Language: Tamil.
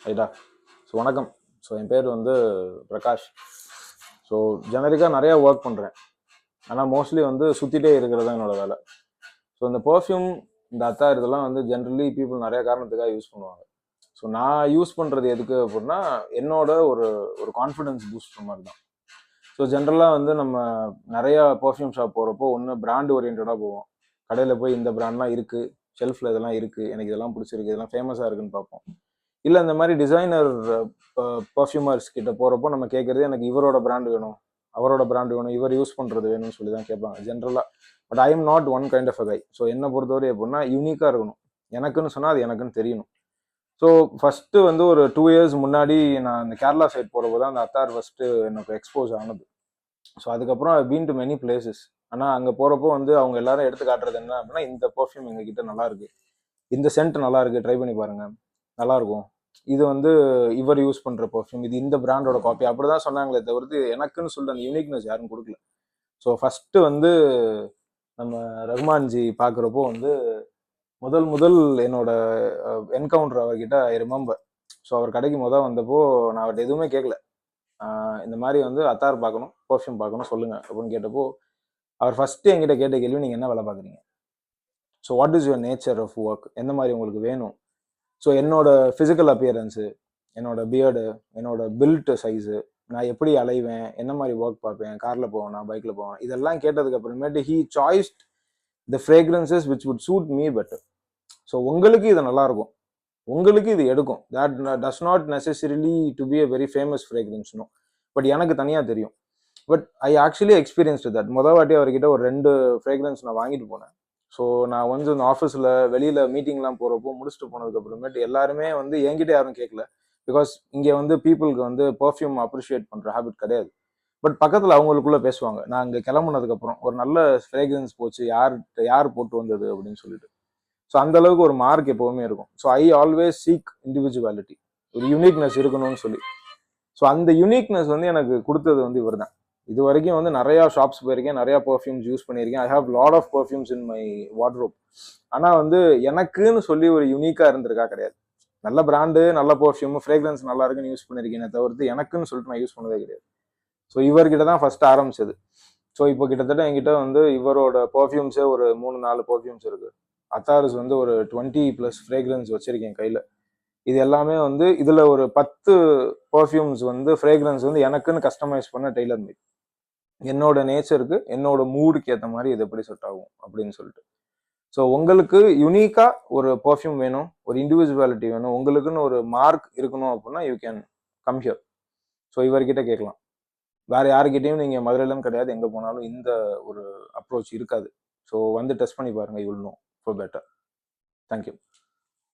ரைட்டா. ஸோ வணக்கம். ஸோ என் பேர் வந்து பிரகாஷ். ஸோ ஜெனரிக்காக நிறையா ஒர்க் பண்ணுறேன். ஆனால் மோஸ்ட்லி வந்து சுற்றிட்டே இருக்கிறது தான் என்னோட வேலை. ஸோ இந்த பர்ஃப்யூம், இந்த அத்தார் இதெல்லாம் வந்து ஜென்ரலி பீப்புள் நிறைய காரணத்துக்காக யூஸ் பண்ணுவாங்க. ஸோ நான் யூஸ் பண்ணுறது எதுக்கு அப்படின்னா என்னோட ஒரு ஒரு கான்ஃபிடென்ஸ் பூஸ்டர் மாதிரி தான். ஸோ ஜென்ரலாக வந்து நம்ம நிறையா பர்ஃப்யூம் ஷாப் போகிறப்போ ஒன்று பிராண்ட் ஓரியன்டாக போவோம். கடையில் போய் இந்த பிராண்ட்லாம் இருக்குது, ஷெல்ஃபில் இதெல்லாம் இருக்குது, எனக்கு இதெல்லாம் பிடிச்சிருக்கு, இதெல்லாம் ஃபேமஸாக இருக்குன்னு பார்ப்போம். இல்லை இந்த மாதிரி டிசைனர் பர்ஃப்யூமர்ஸ் கிட்ட போகிறப்போ நம்ம கேட்குறது எனக்கு இவரோட பிராண்ட் வேணும், அவரோட பிராண்ட் வேணும், இவர் யூஸ் பண்ணுறது வேணும்னு சொல்லி தான் கேட்பாங்க ஜென்ரலாக. But I am not one kind of a guy. So என்னை பொறுத்தவரை எப்படின்னா யூனிக்காக இருக்கணும். எனக்குன்னு சொன்னால் அது எனக்குன்னு தெரியணும். ஸோ ஃபஸ்ட்டு வந்து ஒரு 2 years முன்னாடி நான் இந்த கேரளா சைட் போகிறப்போ தான் அந்த அத்தார் ஃபஸ்ட்டு எனக்கு எக்ஸ்போஸ் ஆனது. ஸோ அதுக்கப்புறம் I been to many places. ஆனால் அங்கே போகிறப்போ வந்து அவங்க எல்லாரும் எடுத்து காட்டுறது என்ன அப்படின்னா, இந்த பர்ஃப்யூம் எங்ககிட்ட நல்லா இருக்கு, இந்த சென்ட் நல்லா இருக்கு, ட்ரை பண்ணி பாருங்க, நல்லா இருக்கும், இது வந்து இவர் யூஸ் பண்ற பர்ஃப்யூம், இது இந்த பிராண்டோட காப்பி, அப்படிதான் சொன்னாங்களே தவிர்த்து எனக்குன்னு சொல்ற அந்த யூனிக்னஸ் யாரும் கொடுக்கல. ஸோ ஃபர்ஸ்ட் வந்து நம்ம ரஹ்மான்ஜி பார்க்குறப்போ வந்து முதல் என்னோட என்கவுண்டர் அவர்கிட்ட ஐ ரிமெம்பர். ஸோ அவர் கடைக்கு வந்தப்போ நான் அவர்கிட்ட எதுவுமே கேட்கல. இந்த மாதிரி வந்து அத்தார் பார்க்கணும், பர்ஃப்யூம் பார்க்கணும், சொல்லுங்க அப்படின்னு கேட்டப்போ அவர் ஃபர்ஸ்ட் என்கிட்ட கேட்ட கேள்வி, நீங்க என்ன வேலை பார்க்குறீங்க, so what is your nature of work, எந்த மாதிரி உங்களுக்கு வேணும். ஸோ என்னோட ஃபிசிக்கல் அப்பியரன்ஸு, என்னோட பியர்டு, என்னோட பில்ட் சைஸு, நான் எப்படி அலைவேன், என்ன மாதிரி ஒர்க் பார்ப்பேன், காரில் போவேனா பைக்கில் போவேன், இதெல்லாம் கேட்டதுக்கு அப்புறமேட்டு he chose the fragrances which would suit me better. So உங்களுக்கு இது நல்லா இருக்கும், உங்களுக்கு இது எடுக்கும், that does not necessarily to be a very famous fragrance, no. But எனக்கு தனியாக தெரியும். But I actually experienced that. வாட்டி அவர்கிட்ட ஒரு 2 ஃப்ரேக்ரன்ஸ் நான் வாங்கிட்டு போனேன். ஸோ நான் வந்து இந்த ஆஃபீஸில் வெளியில் மீட்டிங்லாம் போகிறப்போ முடிச்சுட்டு போனதுக்கு அப்புறமேட்டு எல்லாருமே வந்து என்கிட்ட யாரும் கேட்கல. பிகாஸ் இங்கே வந்து பீப்புளுக்கு வந்து பர்ஃப்யூம் அப்ரிஷியேட் பண்ணுற ஹேபிட் கிடையாது. பட் பக்கத்தில் அவங்களுக்குள்ள பேசுவாங்க, நான் இங்கே கிளம்புனதுக்கப்புறம் ஒரு நல்ல ஃப்ரேக்ரன்ஸ் போச்சு, யார் போட்டு வந்தது அப்படின்னு சொல்லிட்டு. ஸோ அந்த அளவுக்கு ஒரு மார்க் எப்போவுமே இருக்கும். So I always seek individuality, ஒரு யூனிக்னஸ் இருக்கணும்னு சொல்லி. ஸோ அந்த யூனிக்னஸ் வந்து எனக்கு கொடுத்தது வந்து இவர் தான். இது வரைக்கும் வந்து நிறையா ஷாப்ஸ் போயிருக்கேன், நிறையா பர்ஃப்யூம்ஸ் யூஸ் பண்ணியிருக்கேன். I have lot of perfumes in my wardrobe. ஆனால் வந்து எனக்குன்னு சொல்லி ஒரு யூனிக்காக இருந்திருக்கா கிடையாது. நல்ல பிராண்டு, நல்ல பர்ஃப்யூம், ஃப்ரேக்ரன்ஸ் நல்லா இருக்குன்னு யூஸ் பண்ணியிருக்கேனே தவிர்த்து எனக்குன்னு சொல்லிட்டு நான் யூஸ் பண்ணதே கிடையாது. ஸோ இவர்கிட்ட தான் ஃபர்ஸ்ட் ஆரம்பிச்சது. ஸோ இப்போ கிட்டத்தட்ட என்கிட்ட வந்து இவரோட பர்ஃப்யூம்ஸே ஒரு 3-4 பர்ஃப்யூம்ஸ் இருக்கு. அத்தாரிஸ் வந்து ஒரு 20+ ஃப்ரேக்ரன்ஸ் வச்சிருக்கேன் கையில். இது எல்லாமே வந்து இதில் ஒரு 10 பர்ஃப்யூம்ஸ் வந்து ஃப்ரேக்ரன்ஸ் வந்து எனக்குன்னு கஸ்டமைஸ் பண்ண டெய்லர் மேட். என்னோட நேச்சருக்கு, என்னோட மூடுக்கு ஏற்ற மாதிரி இது எப்படி செட் ஆகும் அப்படின்னு சொல்லிட்டு. ஸோ உங்களுக்கு யூனிக்காக ஒரு பர்ஃப்யூம் வேணும், ஒரு இண்டிவிஜுவாலிட்டி வேணும், உங்களுக்குன்னு ஒரு மார்க் இருக்கணும் அப்படின்னா you can come here. So இவர்கிட்ட கேட்கலாம். வேற யாருக்கிட்டையும் நீங்கள் மதுரையிலும் கிடையாது, எங்கே போனாலும் இந்த ஒரு அப்ரோச் இருக்காது. ஸோ வந்து டெஸ்ட் பண்ணி பாருங்க, you will know for better. Thank you.